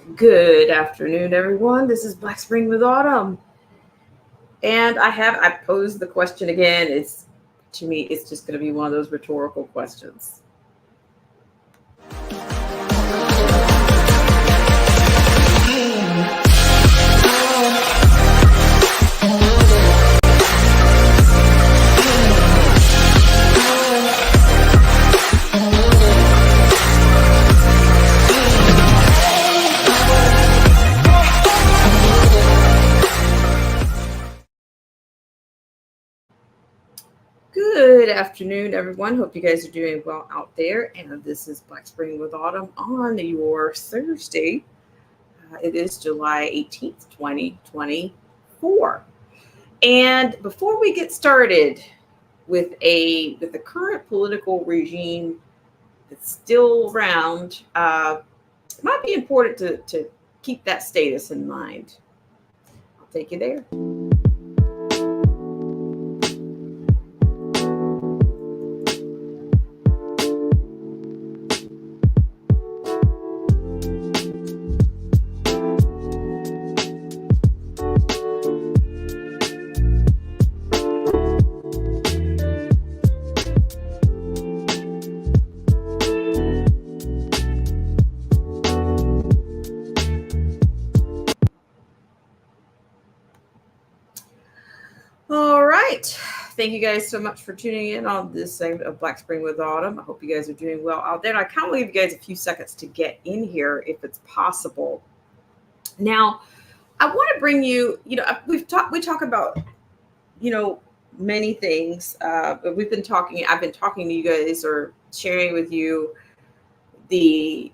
Good afternoon, everyone. This is Black Spring with Autumn, and I posed the question again. It's to me, it's just going to be one of those rhetorical questions. Good afternoon, everyone. Hope you guys are doing well out there. And this is Black Spring with Autumn on your Thursday. It is July 18th, 2024. And before we get started with the current political regime that's still around, it might be important to keep that status in mind. I'll take you there. All right. Thank you guys so much for tuning in on this segment of Black Spring with Autumn. I hope you guys are doing well out there. And I kind of give you guys a few seconds to get in here if it's possible. Now, I want to bring you, we talk about, many things. But I've been talking to you guys or sharing with you the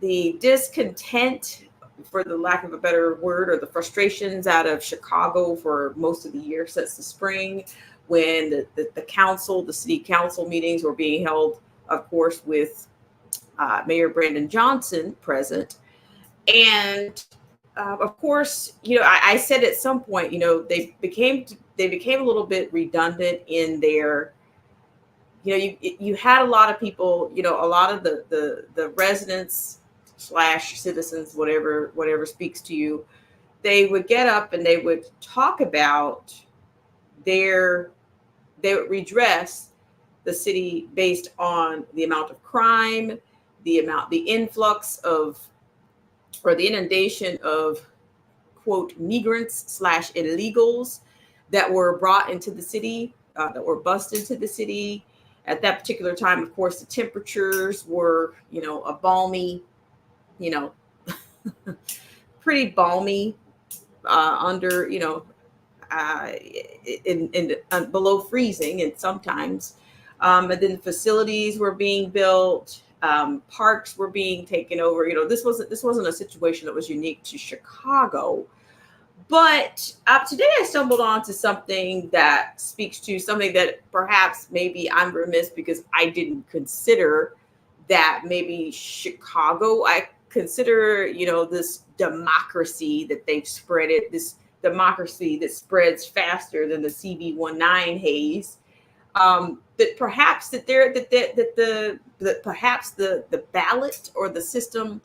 discontent, for the lack of a better word, or the frustrations out of Chicago for most of the year since the spring, when the city council meetings were being held, of course, with Mayor Brandon Johnson present. And of course, I said at some point, they became a little bit redundant in their, you had a lot of people, a lot of the residents slash citizens, whatever speaks to you, they would get up and they would talk about they would redress the city based on the amount of crime, the influx of, or the inundation of, quote, migrants slash illegals that were brought into the city, that were bussed into the city. At that particular time, of course, the temperatures were, a balmy, pretty balmy, under, in below freezing, and sometimes, and then facilities were being built, parks were being taken over. This wasn't a situation that was unique to Chicago. But today I stumbled onto something that speaks to something that perhaps maybe I'm remiss because I didn't consider, that maybe Chicago, I consider, this democracy that they've spread it, this democracy that spreads faster than the CV19 haze. That perhaps that perhaps the ballot or the system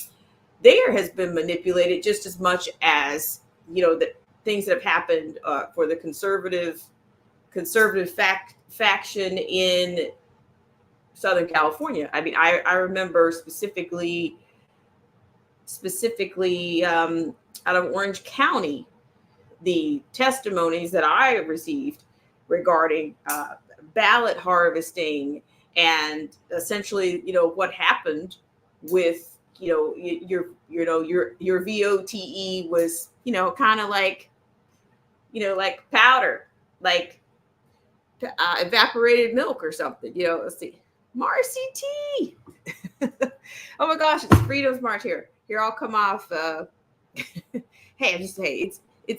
there has been manipulated just as much as, the things that have happened for the conservative faction in Southern California. I mean, I remember specifically out of Orange County, the testimonies that I received regarding ballot harvesting, and essentially, what happened with, your VOTE was, kind of like powder, like evaporated milk or something. Let's see, Marcy T. Oh my gosh, it's Freedom's March here. Here, I'll come off. It's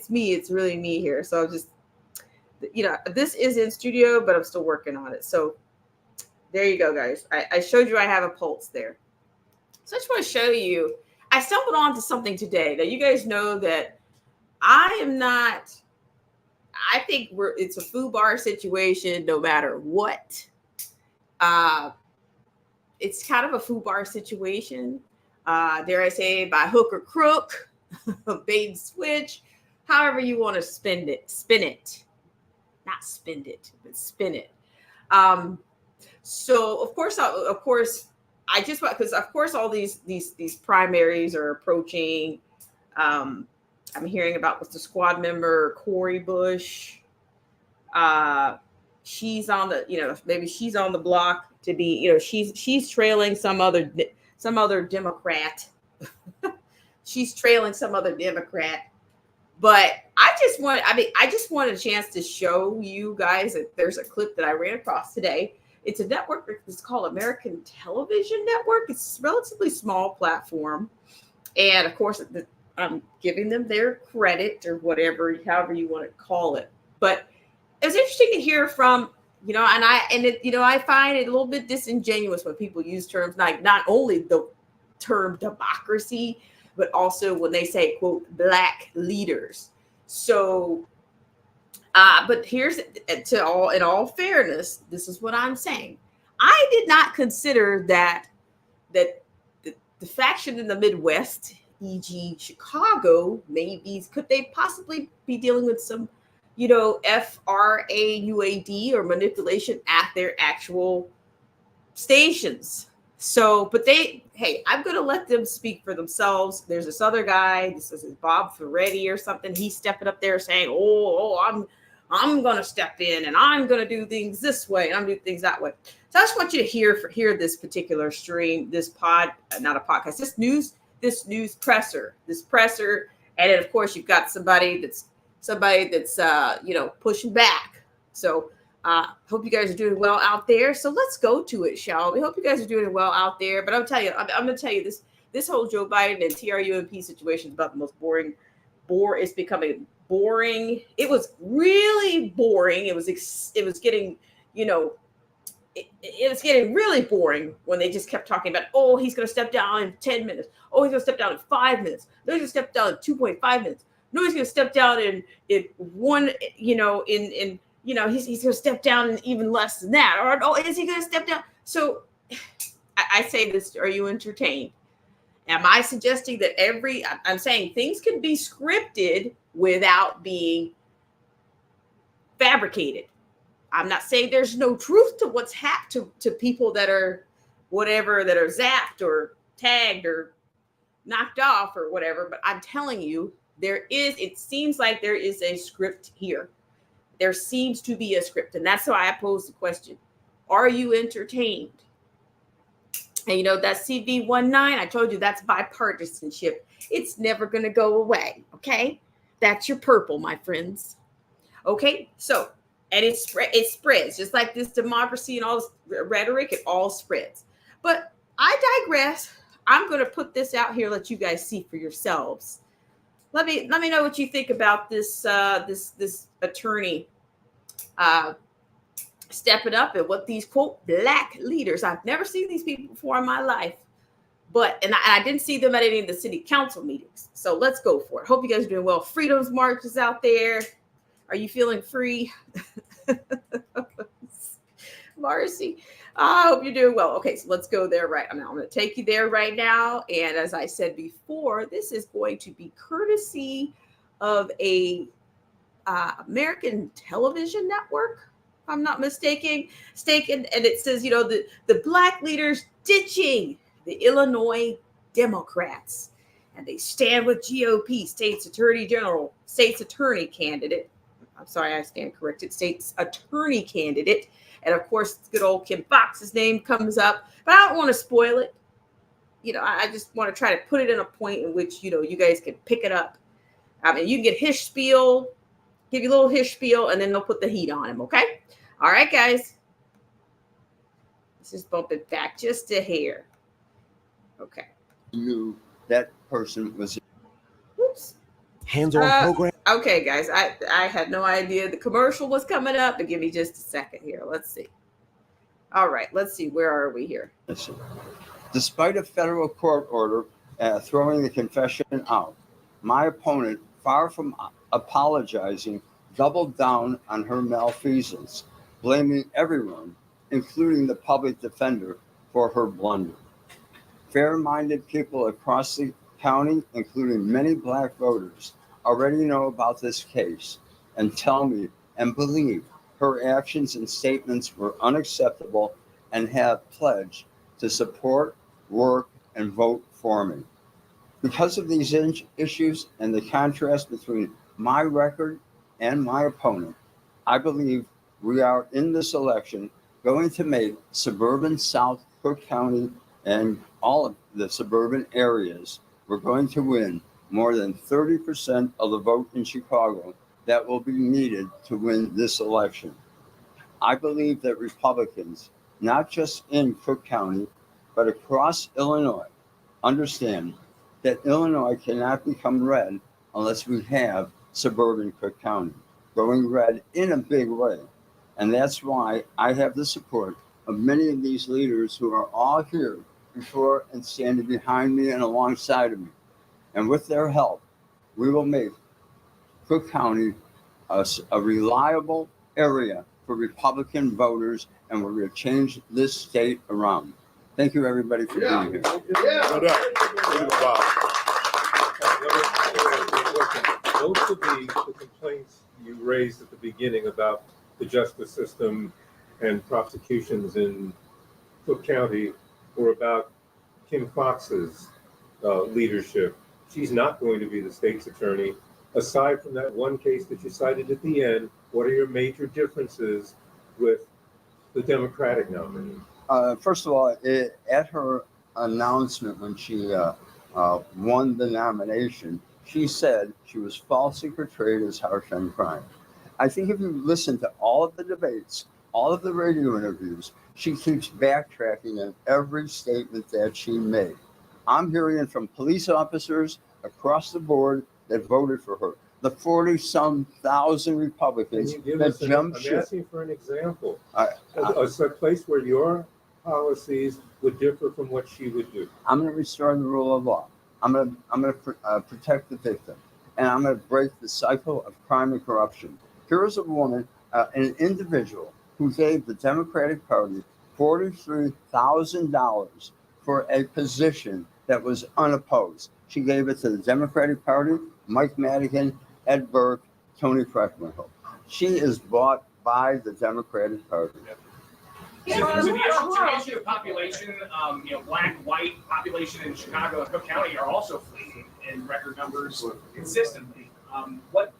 me. It's really me here. So I'm just, this is in studio, but I'm still working on it. So there you go, guys. I showed you I have a pulse there. So I just want to show you, I stumbled onto something today. Now, you guys know that I am not, I think it's a FUBAR situation no matter what. It's kind of a FUBAR situation. dare I say, by hook or crook, bait and switch, however you want to spin it, not spend it, but spin it. So of course, I just want, because of course all these primaries are approaching. I'm hearing about what's the squad member Cori Bush. She's on the, maybe she's on the block to be, she's trailing some other Democrat. She's trailing some other Democrat. But I just wanted a chance to show you guys that there's a clip that I ran across today. It's a network that's called American Television Network. It's a relatively small platform. And of course, I'm giving them their credit or whatever, however you want to call it. But it was interesting to hear from, I find it a little bit disingenuous when people use terms like not only the term democracy, but also when they say, quote, Black leaders. So, but here's, in all fairness, this is what I'm saying. I did not consider that the faction in the Midwest, e.g. Chicago, could they possibly be dealing with some, FRAUAD or manipulation at their actual stations? So, but I'm going to let them speak for themselves. There's this other guy, this is Bob Ferretti or something. He's stepping up there saying, I'm going to step in and I'm going to do things this way and I'm going to do things that way. So I just want you to hear this particular stream, this not a podcast, this news presser. And then of course you've got somebody that's pushing back. So hope you guys are doing well out there. So let's go to it, shall we? Hope you guys are doing well out there. But I'm going to tell you this whole Joe Biden and TRUMP situation is about the most boring. It's becoming boring. It was really boring. It was getting, it was getting really boring when they just kept talking about, he's going to step down in 10 minutes. Oh, he's going to step down in 5 minutes. No, he's going to step down in 2.5 minutes. No, he's going to step down in one, he's going to step down in even less than that. Or, is he going to step down? So I say this, are you entertained? Am I suggesting that I'm saying things can be scripted without being fabricated. I'm not saying there's no truth to what's happened to people that are whatever, that are zapped or tagged or knocked off or whatever. But I'm telling you, it seems like there is a script here. There seems to be a script. And that's why I posed the question. Are you entertained? And that CV19, I told you that's bipartisanship. It's never going to go away. Okay. That's your purple, my friends. Okay. So, and it spreads just like this democracy and all this rhetoric. It all spreads. But I digress. I'm going to put this out here, let you guys see for yourselves. Let me know what you think about this this attorney stepping up and what these, quote, Black leaders. I've never seen these people before in my life, and I didn't see them at any of the city council meetings. So let's go for it. Hope you guys are doing well. Freedom's March is out there. Are you feeling free? Marcy, I hope you're doing well. Okay, so let's go there right now. I'm going to take you there right now. And as I said before, this is going to be courtesy of a American Television Network, if I'm not mistaken. And it says, the Black leaders ditching the Illinois Democrats. And they stand with GOP State's Attorney candidate. I'm sorry, I stand corrected. State's attorney candidate. And of course, good old Kim Foxx's name comes up. But I don't want to spoil it. I just want to try to put it in a point in which, you guys can pick it up. I mean, you can get his spiel, give you a little his spiel, and then they'll put the heat on him, okay? All right, guys. Let's just bump it back just a hair. Okay. Knew that person was. Oops. Hands-on program. Okay, guys, I had no idea the commercial was coming up, but give me just a second here. Let's see. All right, let's see. Where are we here? Despite a federal court order throwing the confession out, my opponent, far from apologizing, doubled down on her malfeasance, blaming everyone, including the public defender, for her blunder. Fair-minded people across the county, including many black voters, already know about this case and tell me and believe her actions and statements were unacceptable and have pledged to support, work, and vote for me. Because of these issues and the contrast between my record and my opponent, I believe we are in this election going to make suburban South Cook County and all of the suburban areas, we're going to win more than 30% of the vote in Chicago that will be needed to win this election. I believe that Republicans, not just in Cook County, but across Illinois, understand that Illinois cannot become red unless we have suburban Cook County going red in a big way. And that's why I have the support of many of these leaders who are all here before and standing behind me and alongside of me. And with their help, we will make Cook County a reliable area for Republican voters, and we're going to change this state around. Thank you, everybody, for being here. Most of the complaints you raised at the beginning about the justice system and prosecutions in Cook County were about Kim Foxx's leadership. She's not going to be the state's attorney. Aside from that one case that you cited at the end, what are your major differences with the Democratic nominee? First of all, at her announcement when she won the nomination, she said she was falsely portrayed as harsh on crime. I think if you listen to all of the debates, all of the radio interviews, she keeps backtracking on every statement that she made. I'm hearing from police officers across the board that voted for her. The 40-some thousand Republicans that jumped ship. I'm asking for an example. A place where your policies would differ from what she would do. I'm going to restore the rule of law. I'm going to protect the victim, and I'm going to break the cycle of crime and corruption. Here is a woman, an individual, who gave the Democratic Party $43,000 for a position that was unopposed. She gave it to the Democratic Party, Mike Madigan, Ed Burke, Tony Preckwinkle. She is bought by the Democratic Party. So the issue of population, black, white population in Chicago and Cook County are also fleeing in record numbers consistently. What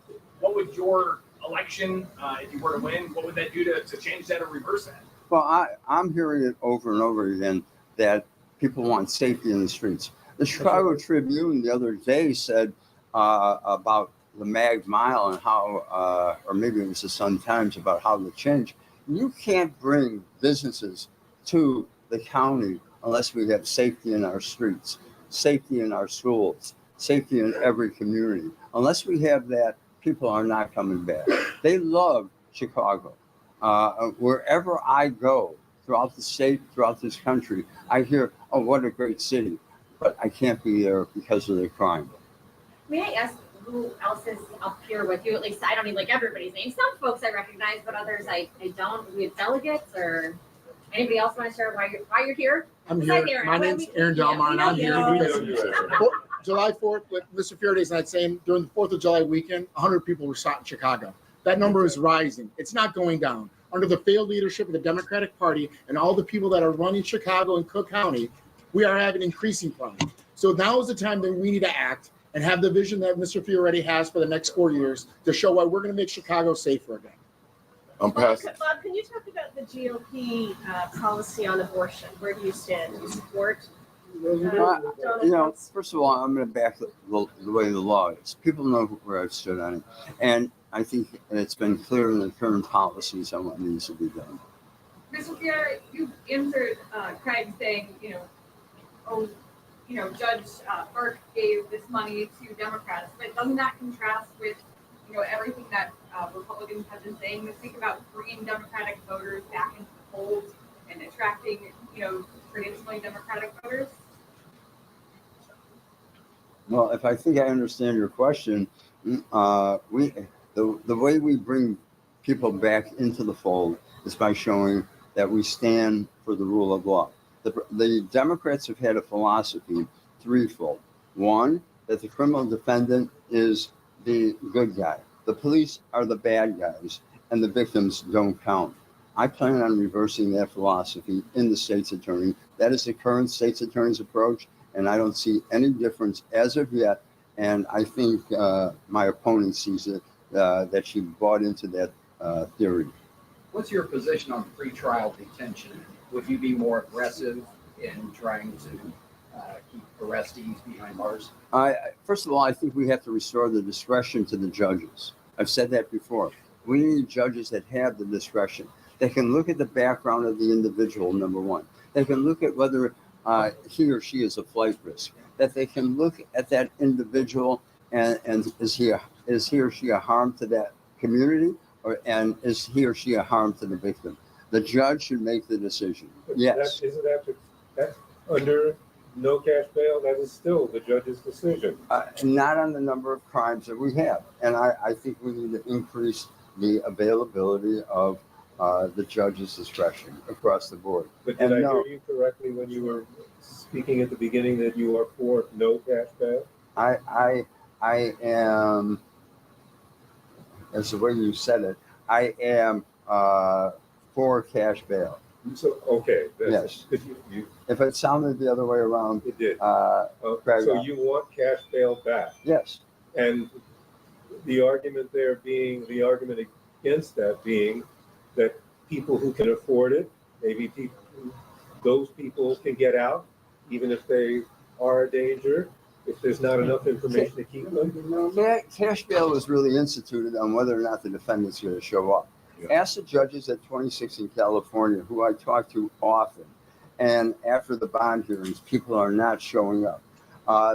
would your election, if you were to win, what would that do to change that or reverse that? Well, I'm hearing it over and over again that people want safety in the streets. The Chicago Tribune the other day said about the Mag Mile and how, or maybe it was the Sun Times, about how to change. You can't bring businesses to the county unless we have safety in our streets, safety in our schools, safety in every community. Unless we have that, people are not coming back. They love Chicago. Wherever I go throughout the state, throughout this country, I hear, oh, what a great city. But I can't be there because of the crime. May I ask who else is up here with you? At least I don't need like everybody's name. Some folks I recognize, but others I don't. Do we have delegates or anybody else want to share why you're here? I'm here. My name's Aaron Delmar, and I'm here because July 4th, like Mr. Fiore's night saying, during the 4th of July weekend, 100 people were shot in Chicago. That number is rising. It's not going down. Under the failed leadership of the Democratic Party and all the people that are running Chicago and Cook County, we are having increasing crime. So now is the time that we need to act and have the vision that Mr. Fiore has for the next 4 years to show why we're going to make Chicago safer again. Bob, can you talk about the GOP policy on abortion? Where do you stand? Do you support? First of all, I'm going to back the way the law is. People know where I've stood on it. And I think it's been clear in the current policies on what needs to be done. Mr. Fiore, you answered Craig saying, Judge Burke gave this money to Democrats, but doesn't that contrast with, everything that Republicans have been saying this week about bringing Democratic voters back into the fold and attracting, traditionally Democratic voters? Well, if I think I understand your question, the way we bring people back into the fold is by showing that we stand for the rule of law. The Democrats have had a philosophy threefold. One, that the criminal defendant is the good guy. The police are the bad guys, and the victims don't count. I plan on reversing that philosophy in the state's attorney. That is the current state's attorney's approach, and I don't see any difference as of yet. And I think my opponent sees it, that she bought into that theory. What's your position on pretrial detention? Would you be more aggressive in trying to keep arrestees behind bars? First of all, I think we have to restore the discretion to the judges. I've said that before. We need judges that have the discretion. They can look at the background of the individual, number one. They can look at whether he or she is a flight risk. That they can look at that individual and is he or she a harm to that community, and is he or she a harm to the victim? The judge should make the decision. Yes. That's under no cash bail. That is still the judge's decision. Not on the number of crimes that we have. And I think we need to increase the availability of the judge's discretion across the board. But did I hear you correctly when you were speaking at the beginning that you are for no cash bail? I am, as the way you said it, I am for cash bail. So, okay. Yes. You, If it sounded the other way around, it did. Craig, So you want cash bail back? yes. And the argument against that being that people who can afford it, maybe those people can get out, even if they are a danger, if there's not enough information to keep them. Cash bail was really instituted on whether or not the defendant's going to show up. Yeah. Ask the judges at 26 in California, who I talk to often, and after the bond hearings, people are not showing up.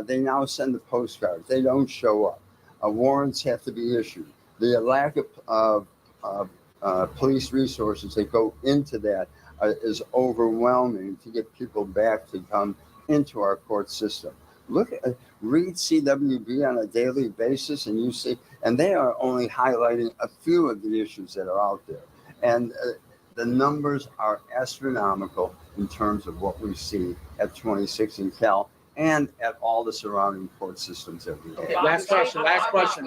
They now send the postcards. They don't show up. Warrants have to be issued. The lack of police resources that go into that is overwhelming to get people back to come into our court system. Read CWB on a daily basis, and you see, and they are only highlighting a few of the issues that are out there. And the numbers are astronomical in terms of what we see at 26 in Cal and at all the surrounding court systems that we have. Okay, last question.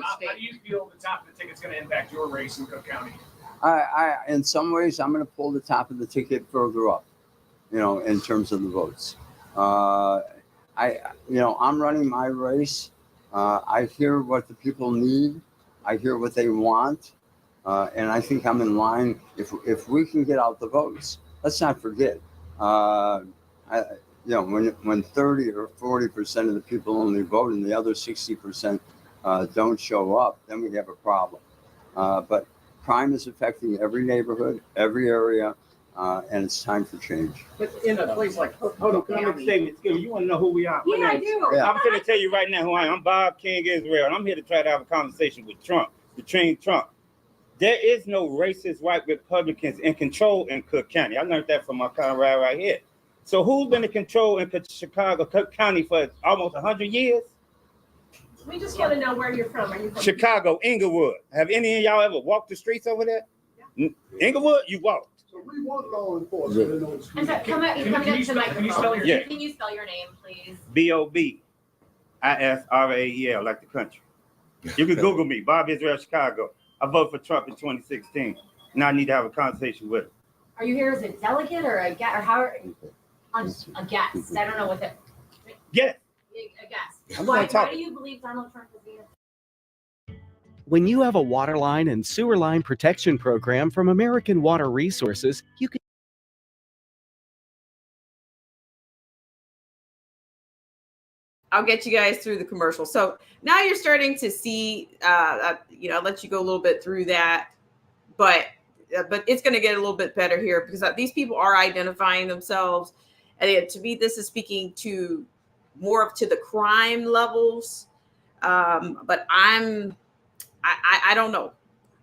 How do you feel the top of the ticket's going to impact your race in Cook County? I in some ways, I'm going to pull the top of the ticket further up, in terms of the votes. I'm running my race. I hear what the people need. I hear what they want. And I think I'm in line if we can get out the votes. Let's not forget, when 30 or 40% of the people only vote and the other 60% don't show up, then we have a problem. But crime is affecting every neighborhood, every area, and it's time for change. But in a place like, hold on, can I make a statement? You want to know who we are? Yeah, I do. Yeah. I'm going to tell you right now who I am. I'm Bob King Israel, and I'm here to try to have a conversation with Trump, to train Trump. There is no racist white Republicans in control in Cook County. I learned that from my comrade right here. So who's been in control in Chicago, Cook County for almost 100 years? We just want to know where you're from. Are you from Chicago, Inglewood. Have any of y'all ever walked the streets over there? Yeah. Inglewood, you walked. So we want law enforcement. I'm sorry, come up to the Can you spell microphone. Yeah. Can you spell your name, please? BOBISRAEL, like the country. You can Google me, Bob Israel, Chicago. I voted for Trump in 2016. Now I need to have a conversation with him. Are you here as a delegate or a guest, or how? A guest. I don't know what that. Yes. A guest. I'm Why gonna talk. do you believe Donald Trump is the? When you have a water line and sewer line protection program from American Water Resources, you can I'll get you guys through the commercial. So now you're starting to see, I'll let you go a little bit through that, but it's going to get a little bit better here because these people are identifying themselves. And to me, this is speaking to more to the crime levels. But I don't know.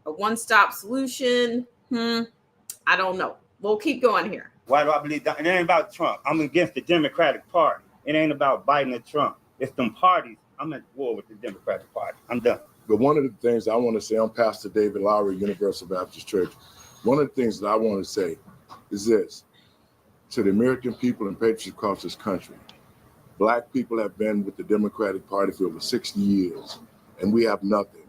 A one-stop solution. I don't know. We'll keep going here. Why do I believe that? It ain't about Trump. I'm against the Democratic Party. It ain't about Biden or Trump. It's them parties. I'm at war with the Democratic Party. I'm done. But one of the things I want to say, I'm Pastor David Lowry, Universal Baptist Church. One of the things that I want to say is this. to the American people and patriots across this country. Black people have been with the Democratic Party for over 60 years, and we have nothing.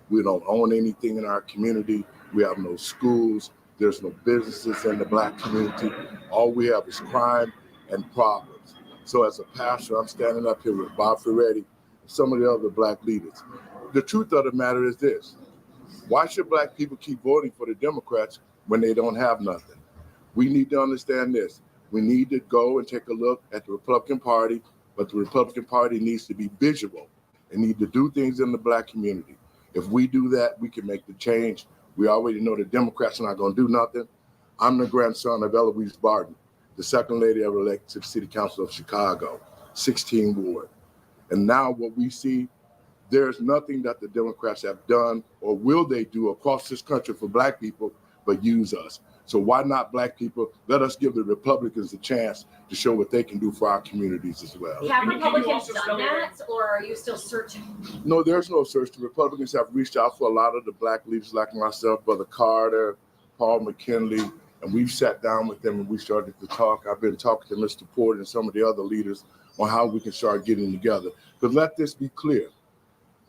We don't own anything in our community. We have no schools. There's no businesses in the Black community. All we have is crime and problems. So as a pastor, I'm standing up here with Bob Ferretti and some of the other Black leaders. The truth of the matter is this: why should Black people keep voting for the Democrats when they don't have nothing? We need to understand this. We need to go and take a look at the Republican Party, but the Republican Party needs to be visual and need to do things in the Black community. If we do that, we can make the change. We already know the Democrats are not going to do nothing. I'm the grandson of Eloise Barton, the second lady ever elected to the City Council of Chicago, 16 Ward. And now what we see, there's nothing that the Democrats have done or will they do across this country for Black people but use us. So why not Black people? Let us give the Republicans a chance to show what they can do for our communities as well. Have Can you Republicans also done spell that, or are you still searching? No, there's no search. The Republicans have reached out for a lot of the Black leaders like myself, Brother Carter, Paul McKinley, and we've sat down with them and we started to talk. I've been talking to Mr. Porter and some of the other leaders on how we can start getting together. But let this be clear.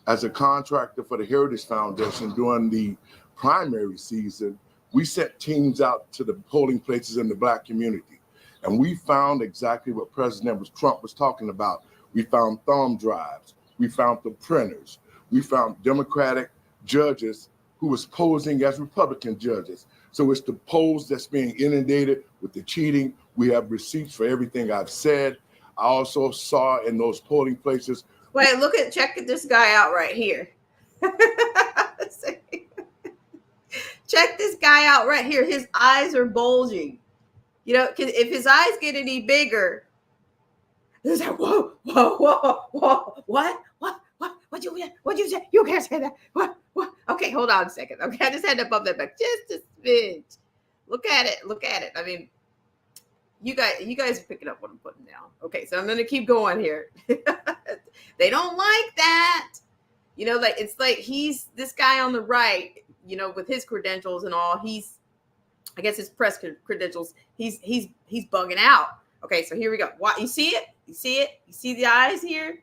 As a contractor for the Heritage Foundation during the primary season, we sent teams out to the polling places in the Black community. And we found exactly what President Trump was talking about. We found thumb drives. We found the printers. We found Democratic judges who was posing as Republican judges. So it's the polls that's being inundated with the cheating. We have receipts for everything I've said. I also saw in those polling places. Wait, check this guy out right here. Check this guy out right here. His eyes are bulging. You know, if his eyes get any bigger, it's like, whoa, what'd you say? You can't say that. What? Okay, hold on a second. Okay, I just had to bump that back just a smidge. Look at it. I mean, you guys are picking up what I'm putting down. Okay, so I'm gonna keep going here. They don't like that. You know, like it's like he's this guy on the right, you know, with his credentials and all, I guess his press credentials, he's bugging out. Okay, so here we go. What, you see it? You see it? You see the eyes here?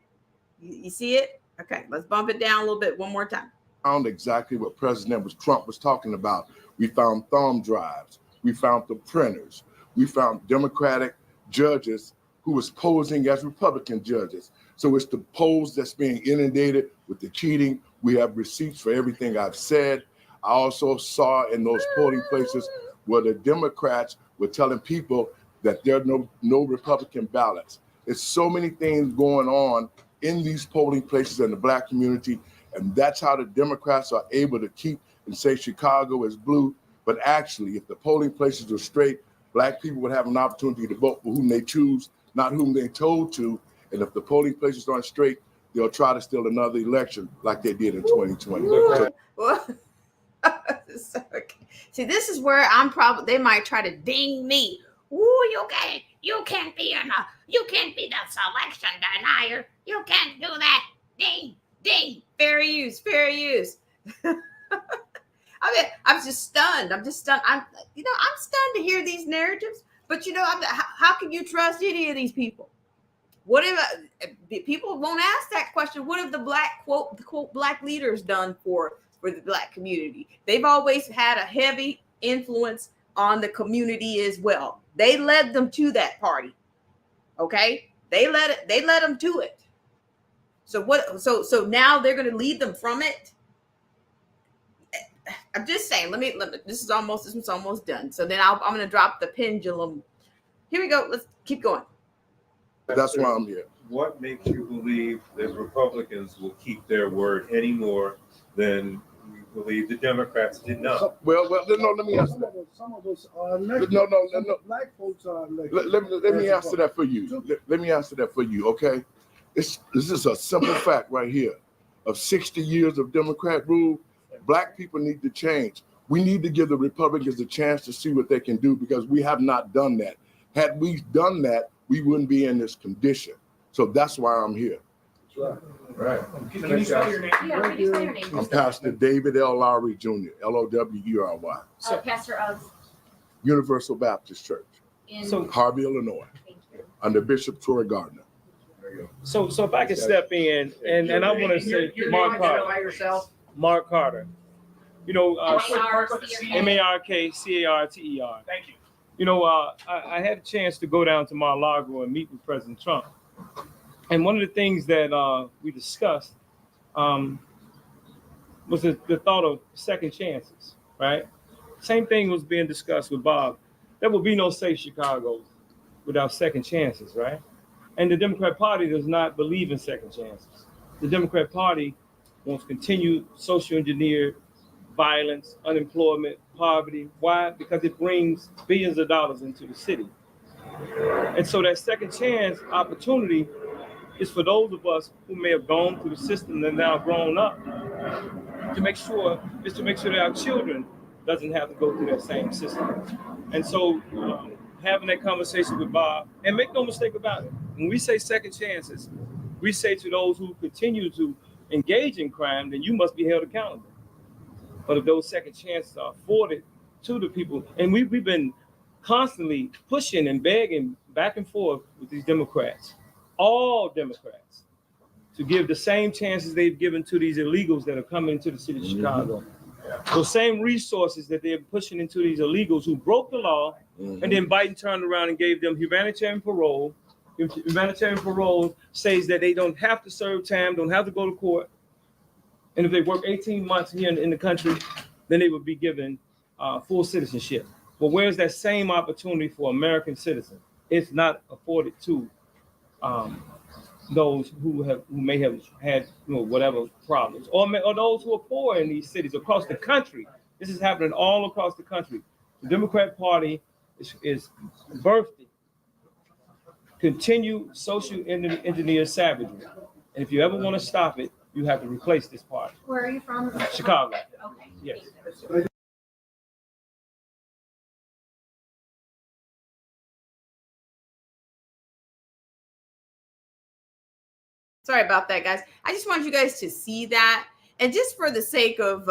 You see it? Okay, let's bump it down a little bit one more time. Found exactly what President Trump was talking about. We found thumb drives. We found the printers. We found Democratic judges who was posing as Republican judges. So it's the polls that's being inundated with the cheating. We have receipts for everything I've said. I also saw in those polling places where the Democrats were telling people that there are no Republican ballots. There's so many things going on in these polling places in the Black community, and that's how the Democrats are able to keep and say Chicago is blue. But actually, if the polling places were straight, Black people would have an opportunity to vote for whom they choose, not whom they told to. And if the polling places aren't straight, they'll try to steal another election like they did in 2020. See, this is where they might try to ding me. Ooh, you can't be the selection denier. You can't do that. Ding. Fair use. I mean, I'm just stunned. I'm stunned to hear these narratives. But how can you trust any of these people? What if people won't ask that question? What have the Black quote Black leaders done for the Black community? They've always had a heavy influence on the community as well. They led them to that party. Okay, they led them to it. So what? So now they're going to lead them from it. I'm just saying. Let me. This is almost done. So then I'm going to drop the pendulum. Here we go. Let's keep going. That's why I'm here. What makes you believe that Republicans will keep their word any more than we believe the Democrats did not? Well, no, let me answer that. Some of us are elected. No. Black folks are elected. Let me answer that for you. Let me answer that for you, okay? This is a simple fact right here. Of 60 years of Democrat rule, Black people need to change. We need to give the Republicans a chance to see what they can do because we have not done that. Had we done that, we wouldn't be in this condition. So that's why I'm here. Right. Can you spell your name? Yeah, can you spell your name? I'm Pastor David L. Lowry Jr., Lowry. Pastor of Universal Baptist Church. in? So- Harvey, Illinois, Thank you. under Bishop Troy Gardner. So if I can step in, and I want to say, Your Mark name, Carter. identify yourself. Mark Carter. You know, M-A-R-C-R. MARKCARTER. Thank you. You know, I had a chance to go down to Mar-a-Lago and meet with President Trump. And one of the things that we discussed was the thought of second chances, right? Same thing was being discussed with Bob. There will be no safe Chicago without second chances, right? And the Democrat Party does not believe in second chances. The Democrat Party wants continued social engineered violence, unemployment, poverty. Why? Because it brings billions of dollars into the city. And so that second chance opportunity is for those of us who may have gone through the system and now grown up to make sure that our children doesn't have to go through that same system. And so having that conversation with Bob, and make no mistake about it, when we say second chances, we say to those who continue to engage in crime, then you must be held accountable. But if those second chances are afforded to the people, and we've been constantly pushing and begging back and forth with these Democrats, all Democrats, to give the same chances they've given to these illegals that are coming into the city of Chicago. Those same resources that they're pushing into these illegals who broke the law, and then Biden turned around and gave them humanitarian parole. Humanitarian parole says that they don't have to serve time, don't have to go to court. And if they work 18 months here in the country, then they would be given full citizenship. But where's that same opportunity for American citizens? It's not afforded to those who may have had whatever problems, or those who are poor in these cities across the country. This is happening all across the country. The Democrat Party is birthing continued social engineer savagery, and if you ever want to stop it, you have to replace this party. Where are you from? Chicago. Okay. Yes. Sorry about that, guys. I just wanted you guys to see that. And just for the sake of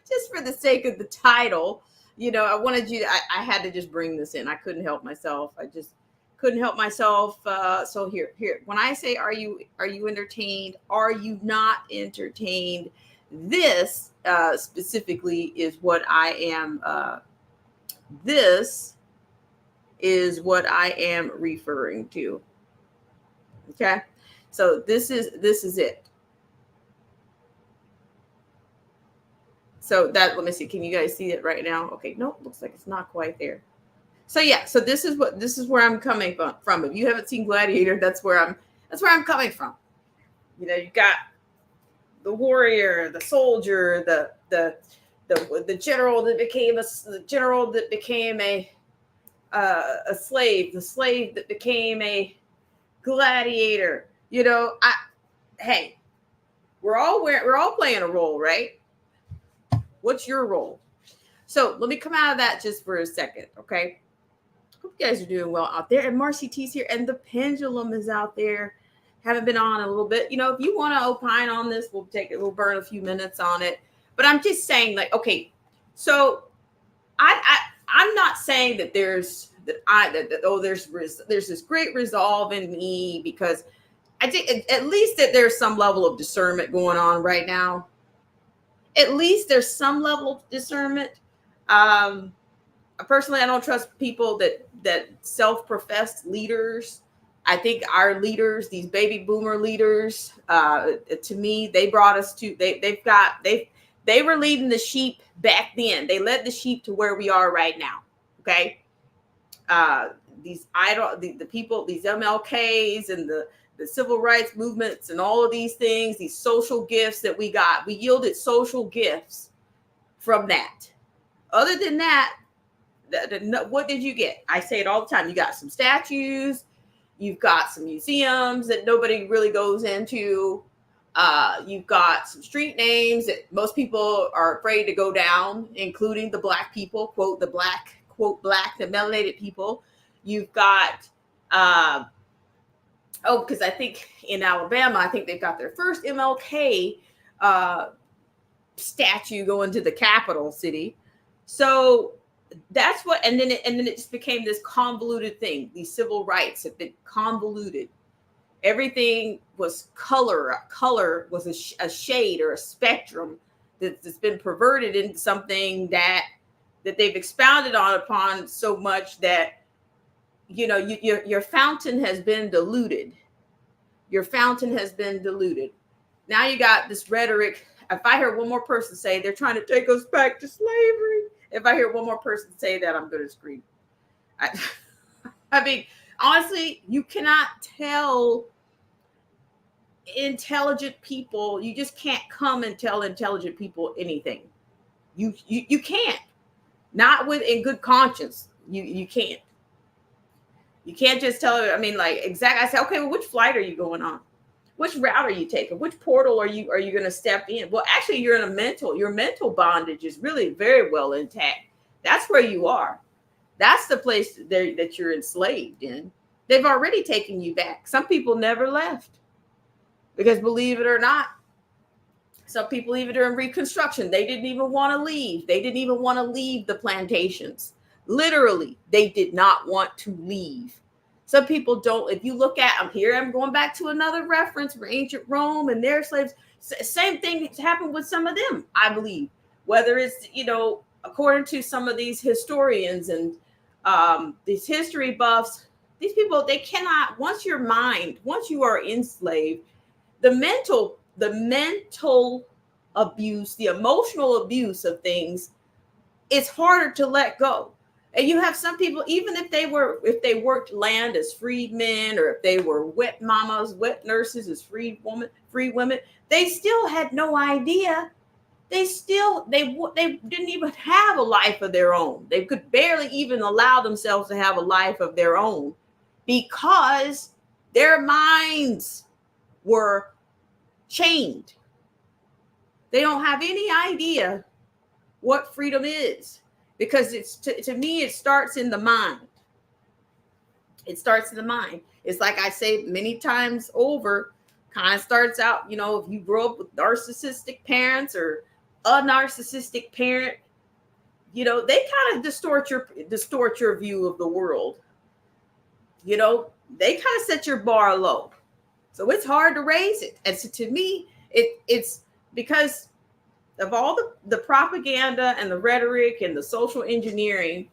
just for the sake of the title, I wanted you to, I had to just bring this in. I couldn't help myself. I just couldn't help myself. So here, when I say, are you entertained? Are you not entertained? This specifically is what I am. This is what I am referring to. Okay, so this is it. So let me see. Can you guys see it right now? Okay, nope, looks like it's not quite there. So yeah, so this is where I'm coming from. If you haven't seen Gladiator, that's where I'm coming from. You got the warrior, the soldier, the general that became a slave, the slave that became a gladiator. Hey, we're all playing a role, right? What's your role? So let me come out of that just for a second, okay? Hope you guys are doing well out there. And Marcy T's here, and the pendulum is out there. Haven't been on a little bit. If you want to opine on this, we'll burn a few minutes on it. But I'm just saying, okay, so I'm not saying that there's this great resolve in me, because I think at least that there's some level of discernment going on right now. At least there's some level of discernment. Personally, I don't trust people that self-professed leaders. I think our leaders, these baby boomer leaders, to me, they brought us to they were leading the sheep back then. They led the sheep to where we are right now. Okay. The people, these MLKs and the civil rights movements and all of these things, these social gifts that we got, we yielded social gifts from that. Other than that, what did you get? I say it all the time. You got some statues, you've got some museums that nobody really goes into. You've got some street names that most people are afraid to go down, including the black people, quote, the melanated people. You've got, because I think in Alabama, I think they've got their first MLK statue going to the capital city. So that's what, and then it just became this convoluted thing. These civil rights have been convoluted. Everything was color. Color was a shade or a spectrum that's been perverted into something that they've expounded upon so much that, you know, your fountain has been diluted. Your fountain has been diluted. Now you got this rhetoric. If I hear one more person say they're trying to take us back to slavery, if I hear one more person say that, I'm going to scream. I mean, honestly, you cannot tell intelligent people. You just can't come and tell intelligent people anything. You can't. Not with in good conscience. You can't. You can't just tell her. I mean, like, exactly. I say, okay, well, which flight are you going on? Which route are you taking? Which portal are you going to step in? Well, actually, your mental bondage is really very well intact. That's where you are. That's the place that you're enslaved in. They've already taken you back. Some people never left because, believe it or not, some people even during Reconstruction, they didn't even want to leave. They didn't even want to leave the plantations. Literally, they did not want to leave. Some people don't. If you look at, I'm going back to another reference for ancient Rome and their slaves. Same thing happened with some of them, I believe. Whether it's, you know, according to some of these historians and these history buffs, these people, they cannot, once you are enslaved, the mental abuse, the emotional abuse of things, it's harder to let go. And you have some people, even if they worked land as freedmen, or if they were wet mamas, wet nurses as free women, they still had no idea. They didn't even have a life of their own. They could barely even allow themselves to have a life of their own because their minds were chained. They don't have any idea what freedom is. Because it's to me, it starts in the mind. It starts in the mind. It's like I say many times over, kind of starts out, you know, if you grow up with narcissistic parents or a narcissistic parent, you know, they kind of distort your view of the world. You know, they kind of set your bar low. So it's hard to raise it. And so to me, it's because of all the propaganda and the rhetoric and the social engineering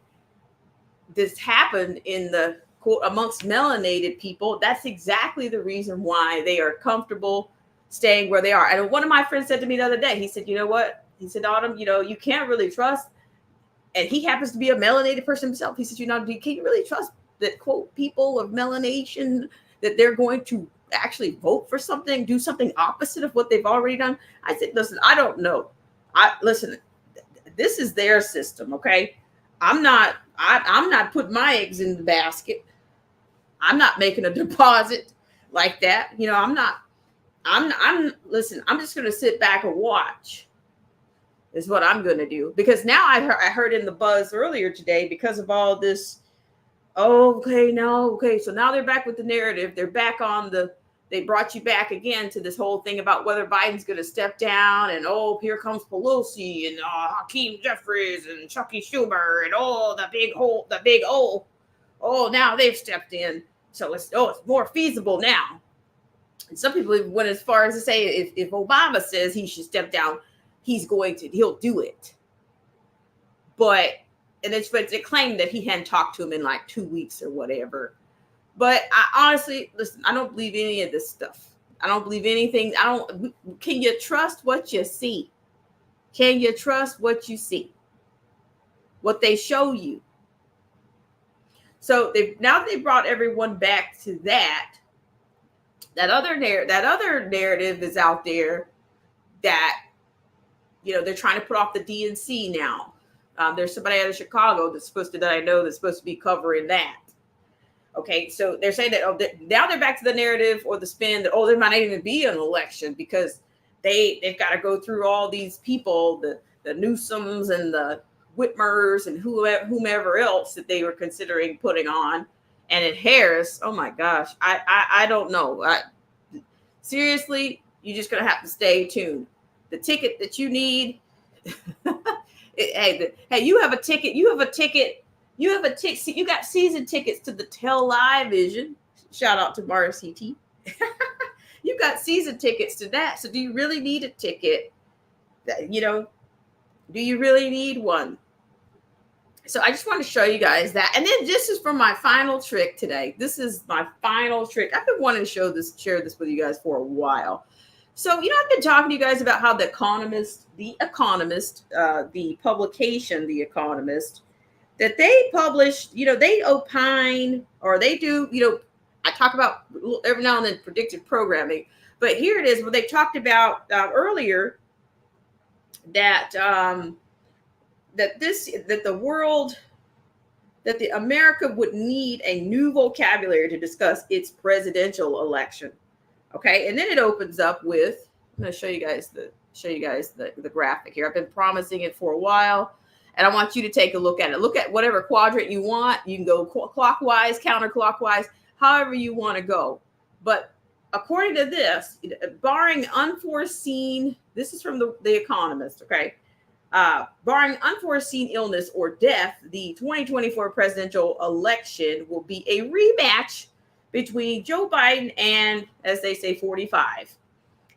that's happened in the quote amongst melanated people. That's exactly the reason why they are comfortable staying where they are. And one of my friends said to me the other day, he said, you know what? He said, Autumn, you know, you can't really trust. And he happens to be a melanated person himself. He said, you know, can you really trust that quote people of melanation, that they're going to actually vote for something, do something opposite of what they've already done? I said, listen, I don't know. Listen, this is their system. Okay. I'm not putting my eggs in the basket. I'm not making a deposit like that. You know, listen, I'm just going to sit back and watch is what I'm going to do. Because now I heard in the buzz earlier today, because of all this, so now they're back with the narrative. They're back on they brought you back again to this whole thing about whether Biden's going to step down, and here comes Pelosi and Hakeem Jeffries and Chucky Schumer and the big O. Now they've stepped in. So it's more feasible now. And some people even went as far as to say if Obama says he should step down, he'll do it. But they claimed that he hadn't talked to him in like 2 weeks or whatever. But I honestly, listen, I don't believe any of this stuff. I don't believe anything. Can you trust what you see? Can you trust what you see? What they show you? So they brought everyone back to that. That other narrative is out there that, you know, they're trying to put off the DNC now. There's somebody out of Chicago that's supposed to be covering that. Okay, so they're saying that now they're back to the narrative or the spin that there might not even be an election because they've got to go through all these people, the Newsoms and the Whitmers and whomever else that they were considering putting on. And in Harris, oh my gosh, I don't know. Seriously, you're just gonna have to stay tuned. The ticket that you need, Hey, you have a ticket. You got season tickets to the Television. Shout out to Mars CT. You got season tickets to that. So do you really need a ticket? Do you really need one? So I just want to show you guys that. And then this is for my final trick today. This is my final trick. I've been wanting to share this with you guys for a while. So, I've been talking to you guys about how the publication, The Economist, that they publish, they opine, or they do, I talk about every now and then predictive programming, but here it is where they talked about earlier that America would need a new vocabulary to discuss its presidential election. Okay, and then it opens up with, I'm going to show you guys the graphic here. I've been promising it for a while, and I want you to take a look at it. Look at whatever quadrant you want. You can go clockwise, counterclockwise, however you want to go. But according to this, barring unforeseen, this is from the Economist, okay? Barring unforeseen illness or death, the 2024 presidential election will be a rematch between Joe Biden and, as they say, 45.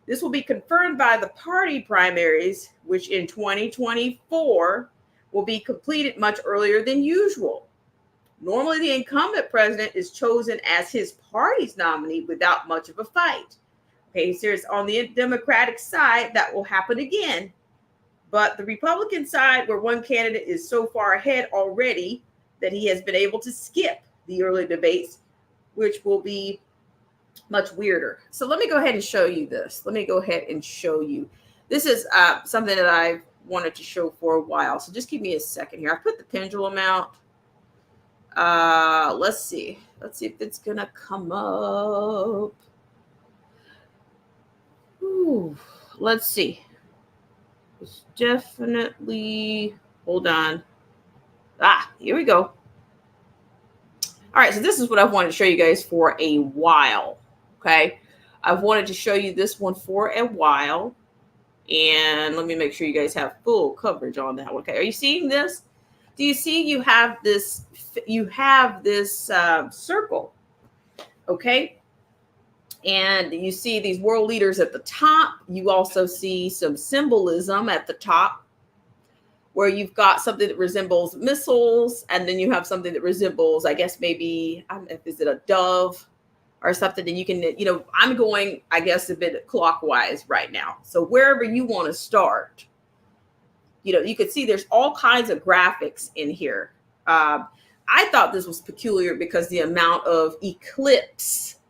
This will be confirmed by the party primaries, which in 2024 will be completed much earlier than usual. Normally, the incumbent president is chosen as his party's nominee without much of a fight. Okay, so it's on the Democratic side that will happen again. But the Republican side, where one candidate is so far ahead already that he has been able to skip the early debates, which will be much weirder. So let me go ahead and show you this. This is something that I've wanted to show for a while. So just give me a second here. I put the pendulum out. Let's see if it's gonna come up. Ooh, let's see. It's definitely, hold on. Here we go. All right, so this is what I've wanted to show you guys for a while, okay? I've wanted to show you this one for a while, and let me make sure you guys have full coverage on that one, okay? Are you seeing this? Do you see you have this circle, okay? And you see these world leaders at the top. You also see some symbolism at the top, where you've got something that resembles missiles, and then you have something that resembles, I guess, maybe, is it a dove or something? And you can, I'm going, I guess, a bit clockwise right now. So wherever you want to start, you could see there's all kinds of graphics in here. I thought this was peculiar because the amount of eclipse,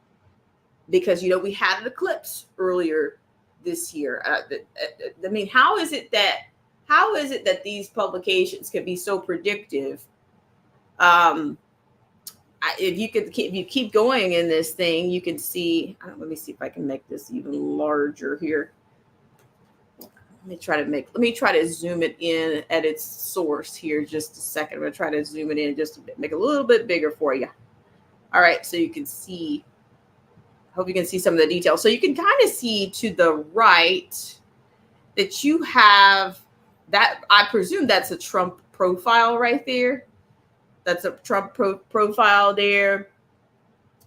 because, we had an eclipse earlier this year. I mean, how is it that these publications can be so predictive? If you keep going in this thing, you can see. Let me see if I can make this even larger here. Let me try to zoom it in at its source here. Just a second. I'm gonna try to zoom it in just a bit, make it a little bit bigger for you. All right, so you can see. Hope you can see some of the details. So you can kind of see to the right that you have that. I presume that's a Trump profile right there. That's a Trump profile there.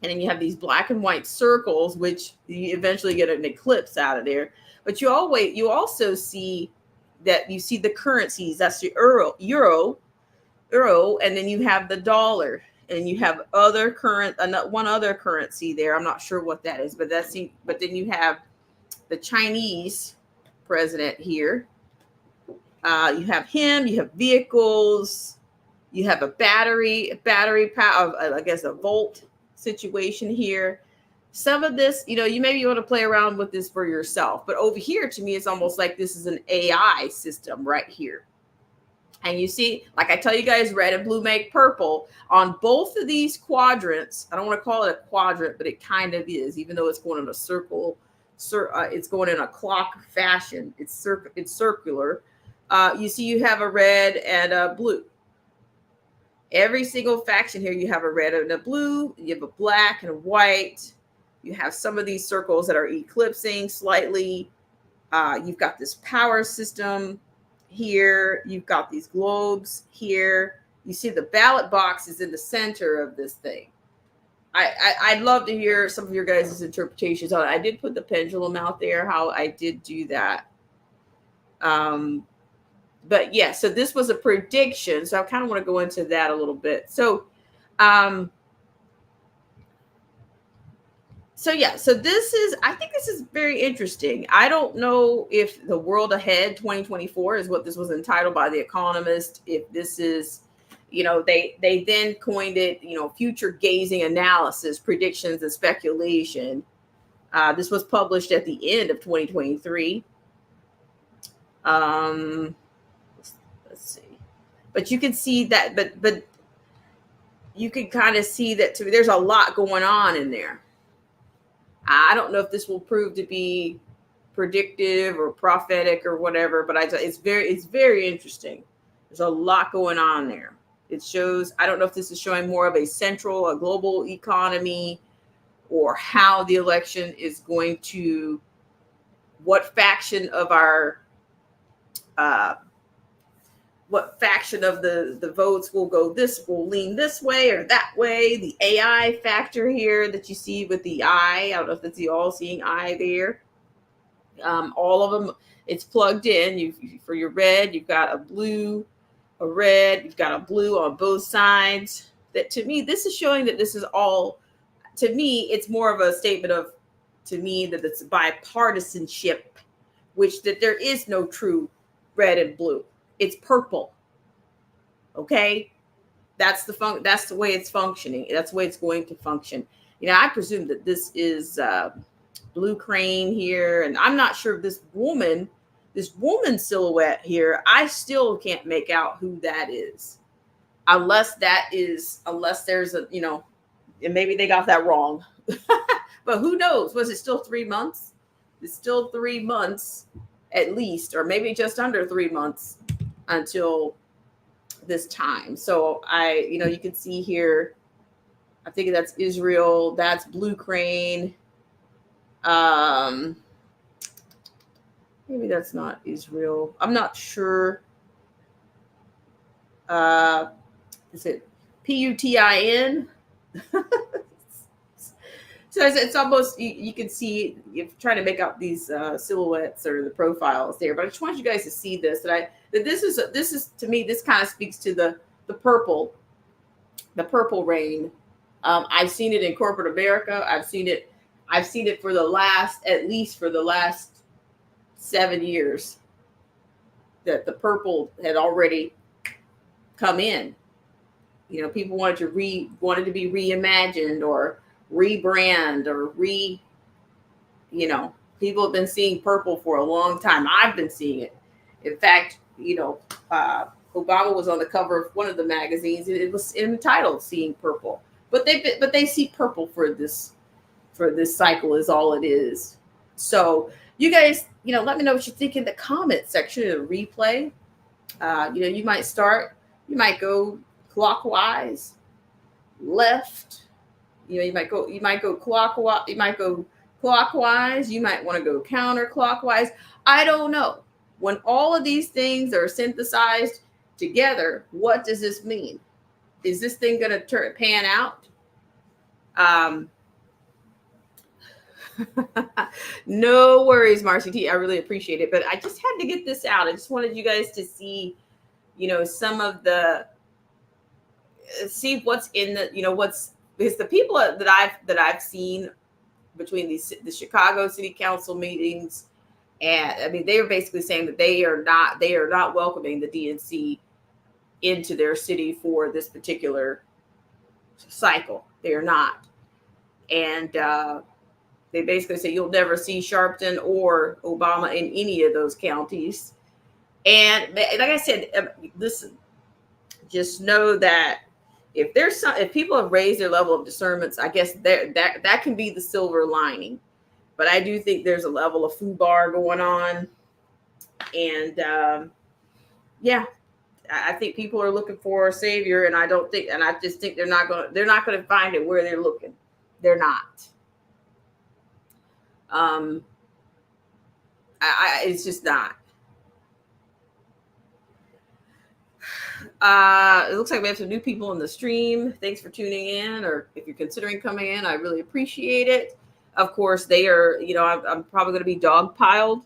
And then you have these black and white circles, which you eventually get an eclipse out of there. But you also see that you see the currencies. That's the euro, and then you have the dollar, and you have one other currency there. I'm not sure what that is, but then you have the Chinese president here. You have him. You have vehicles. You have a battery power, I guess a volt situation here. Some of this, you maybe want to play around with this for yourself. But over here, to me, it's almost like this is an AI system right here. And you see, like I tell you guys, red and blue make purple. On both of these quadrants, I don't want to call it a quadrant, but it kind of is, even though it's going in a circle. It's going in a clock fashion. It's circular. You see you have a red and a blue. Every single faction here, you have a red and a blue. You have a black and a white. You have some of these circles that are eclipsing slightly. You've got this power system. here. You've got these globes here. You see the ballot box is in the center of this thing. I'd love to hear some of your guys' interpretations on it. I did put the pendulum out there, how I did do that. But yeah, so this was a prediction. So I kind of want to go into that a little bit. So this is, I think this is very interesting. I don't know if the world ahead 2024 is what this was entitled by The Economist. If this is, they then coined it, future gazing analysis, predictions and speculation. This was published at the end of 2023. Let's see, but you can see that, but you can kind of see that there's a lot going on in there. I don't know if this will prove to be predictive or prophetic or whatever, but it's very interesting. There's a lot going on there. It shows, I don't know if this is showing more of a global economy, or how the election is going to, what faction of the votes will lean this way or that way. The AI factor here that you see with the eye, I don't know if that's the all-seeing eye there. All of them, it's plugged in. For your red, you've got a blue, a red, you've got a blue on both sides. That, to me, this is showing that this is all, to me, it's more of a statement of, to me, that it's bipartisanship, which that there is no true red and blue. It's purple. Okay, that's the way it's functioning. That's the way it's going to function. I presume that this is Blue Crane here, and I'm not sure if this woman silhouette here, I still can't make out who that is, unless there's a, and maybe they got that wrong. But who knows? Was it still 3 months? It's still 3 months at least, or maybe just under 3 months until this time. So you can see here, I think that's Israel, that's Blue Crane. Maybe that's not Israel. I'm not sure. Is it PUTIN? So it's almost, you can see, you're trying to make out these silhouettes or the profiles there, but I just want you guys to see this, that this is to me, this kind of speaks to the purple rain. I've seen it in corporate America. I've seen it at least for the last 7 years, that the purple had already come in. People wanted to be reimagined or rebrand or people have been seeing purple for a long time. I've been seeing it. In fact, Obama was on the cover of one of the magazines, and it was entitled "Seeing Purple." But they see purple for this cycle is all it is. So you guys, let me know what you think in the comment section in the replay. You might go clockwise, left. You might go clockwise. You might go clockwise. You might want to go counterclockwise. I don't know. When all of these things are synthesized together, what does this mean? Is this thing going to pan out? No worries, Marcy T. I really appreciate it, but I just had to get this out. I just wanted you guys to see, some of see what's in the, because the people that I've seen between the Chicago City Council meetings, and they are basically saying that they are not welcoming the DNC into their city for this particular cycle. They are not, and they basically say you'll never see Sharpton or Obama in any of those counties. And like I said, listen, just know that if people have raised their level of discernments, I guess that can be the silver lining. But I do think there's a level of FUBAR going on, and I think people are looking for a savior, and I just think they're not going to find it where they're looking. They're not. It's just not. It looks like we have some new people in the stream. Thanks for tuning in, or if you're considering coming in, I really appreciate it. Of course, they are, I'm probably going to be dogpiled,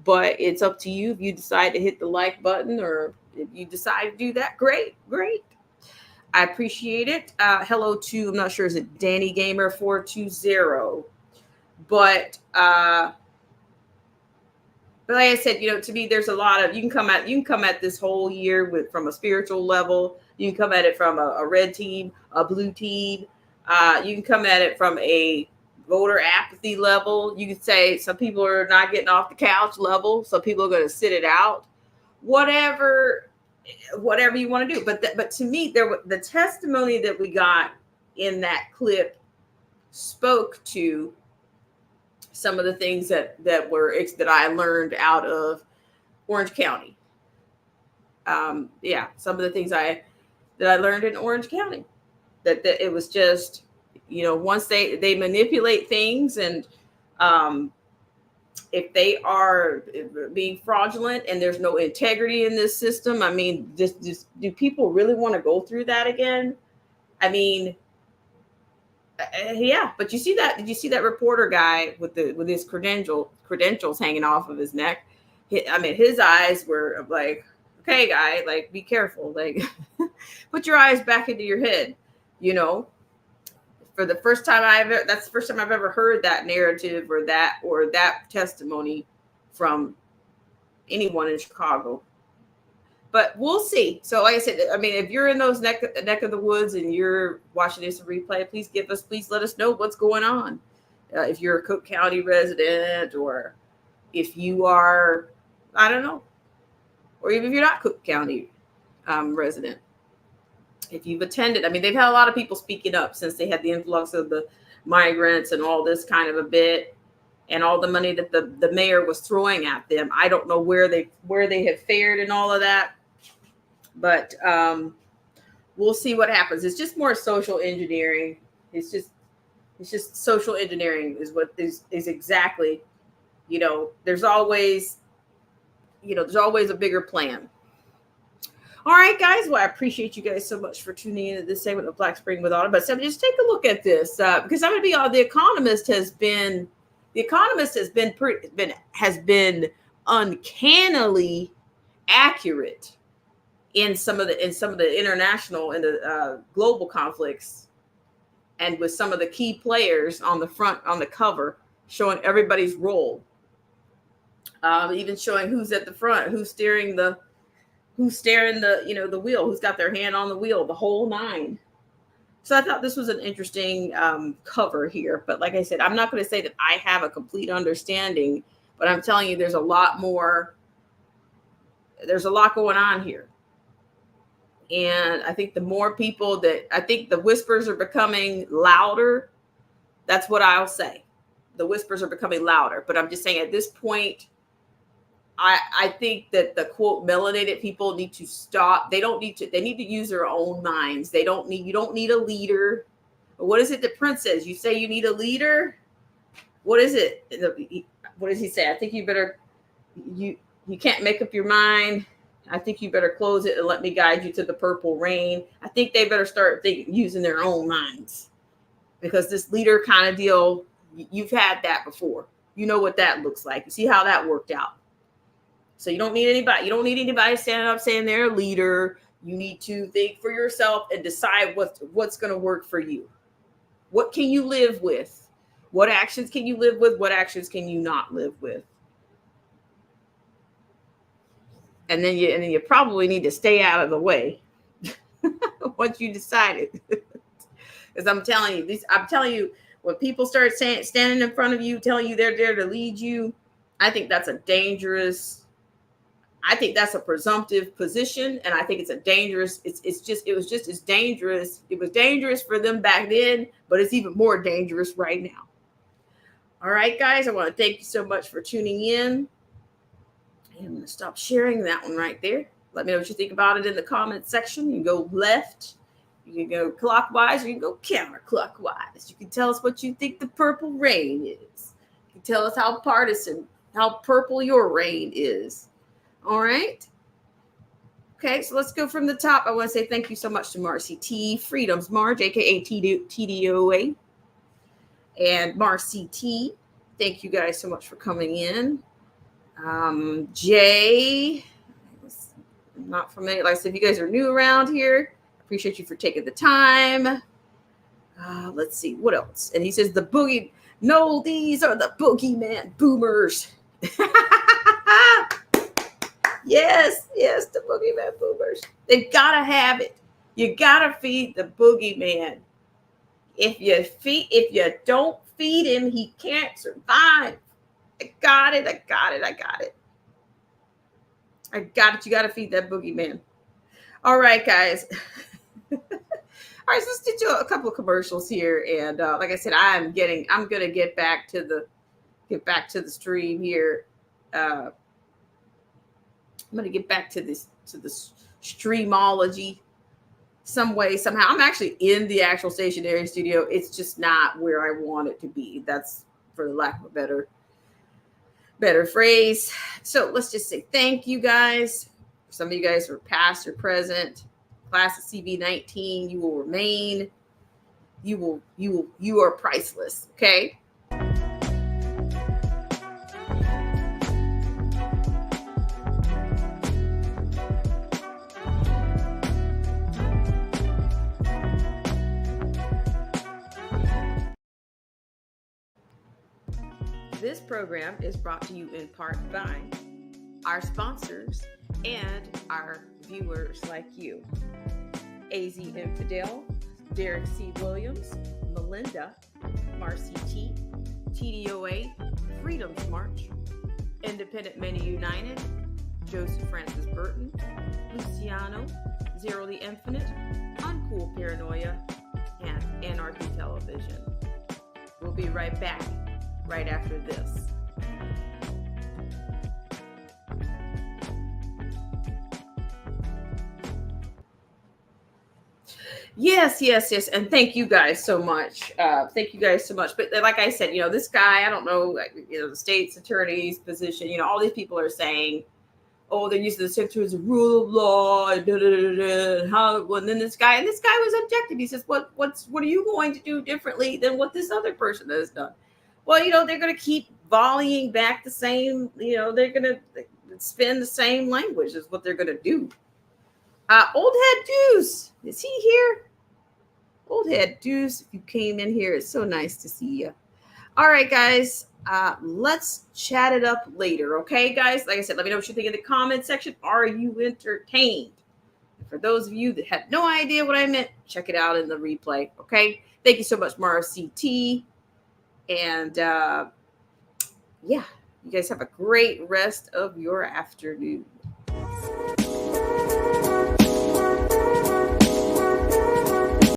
but it's up to you. If you decide to hit the like button, or if you decide to do that, great. I appreciate it. Hello to, I'm not sure, is it Danny Gamer 420? But like I said, to me, there's a lot of, you can come at this whole year from a spiritual level. You can come at it from a red team, a blue team. You can come at it from a voter apathy level. You could say some people are not getting off the couch level. Some people are going to sit it out. Whatever you want to do. But to me, the testimony that we got in that clip spoke to some of the things that I learned out of Orange County. Some of the things that I learned in Orange County, that it was just, once they manipulate things, and if they are being fraudulent and there's no integrity in this system, I mean, just do people really want to go through that again? I mean, yeah, but you see that? Did you see that reporter guy with his credentials hanging off of his neck? His eyes were like, okay, guy, like, be careful, like, put your eyes back into your head. For the first time that's the first time I've ever heard that narrative or that testimony from anyone in Chicago. But we'll see. So like I said, if you're in those neck of the woods and you're watching this replay, please let us know what's going on. If you're a Cook County resident, or if you are, I don't know, or even if you're not Cook County resident. If you've attended, they've had a lot of people speaking up since they had the influx of the migrants and all this kind of a bit, and all the money that the mayor was throwing at them. I don't know where they have fared and all of that, but we'll see what happens. It's just more social engineering. It's just social engineering is what is exactly, there's always a bigger plan. All right, guys. Well, I appreciate you guys so much for tuning in to this segment of Black Spring with Autumn. But just take a look at this, because I'm going to be honest. The Economist has been uncannily accurate in some of the international and the global conflicts, and with some of the key players on the cover, showing everybody's role, even showing who's at the front, who's steering the wheel, who's got their hand on the wheel, the whole nine. So I thought this was an interesting cover here. But like I said, I'm not going to say that I have a complete understanding, but I'm telling you, there's a lot going on here. And I think the more people I think the whispers are becoming louder. That's what I'll say. The whispers are becoming louder. But I'm just saying, at this point, I think that the quote melanated people need to stop. They need to use their own minds. You don't need a leader. What is it that Prince says? You say you need a leader? What is it? What does he say? I think you can't make up your mind. I think you better close it and let me guide you to the purple rain. I think they better start using their own minds, because this leader kind of deal, you've had that before. You know what that looks like. You see how that worked out. So you don't need anybody. You don't need anybody standing up saying they're a leader. You need to think for yourself and decide what's going to work for you. What can you live with? What actions can you live with? What actions can you not live with? And then you probably need to stay out of the way once you decided. Because I'm telling you, when people start standing in front of you, telling you they're there to lead you, I think that's a presumptive position, and I think it's a dangerous. It was just as dangerous. It was dangerous for them back then, but it's even more dangerous right now. All right, guys, I want to thank you so much for tuning in. And I'm going to stop sharing that one right there. Let me know what you think about it in the comment section. You can go left, you can go clockwise, or you can go counterclockwise. You can tell us what you think the purple rain is. You can tell us how purple your rain is. All right. Okay, so let's go from the top. I want to say thank you so much to Marcy T, Freedom's March, aka TDOA, and Marcy T. Thank you guys so much for coming in. Jay, I'm not familiar. Like I said, if you guys are new around here, appreciate you for taking the time. Let's see what else. And he says the boogie. No, these are the boogeyman boomers. Yes, the boogeyman boomers. They've got to have it. You got to feed the boogeyman. If you don't feed him, he can't survive. I got it. You got to feed that boogeyman. All right, guys. All right, so let's do a couple of commercials here, and like I said, I'm gonna get back to the stream here. I'm gonna get back to the streamology some way, somehow. I'm actually in the actual stationary studio. It's just not where I want it to be. That's for the lack of a better phrase. So let's just say thank you guys. Some of you guys are past or present. Class of CV19, you will remain. You are priceless. Okay. This program is brought to you in part by our sponsors and our viewers like you. AZ Infidel, Derek C. Williams, Melinda, Marcy T, TDOA, Freedom's March, Independent Many United, Joseph Francis Burton, Luciano, Zero the Infinite, Uncool Paranoia, and Anarchy Television. We'll be right back right after this. Yes. And thank you guys so much. But like I said, this guy, I don't know, the state's attorney's position, all these people are saying, oh, they're using the secretary as a rule of law. And then this guy was objective. He says, what are you going to do differently than what this other person has done? Well, they're going to keep volleying back the same, they're going to spin the same language is what they're going to do. Old Head Deuce, is he here? Old Head Deuce, if you came in here, it's so nice to see you. All right, guys, let's chat it up later, okay, guys? Like I said, let me know what you think in the comment section. Are you entertained? And for those of you that had no idea what I meant, check it out in the replay, okay? Thank you so much, Mara CT. And you guys have a great rest of your afternoon.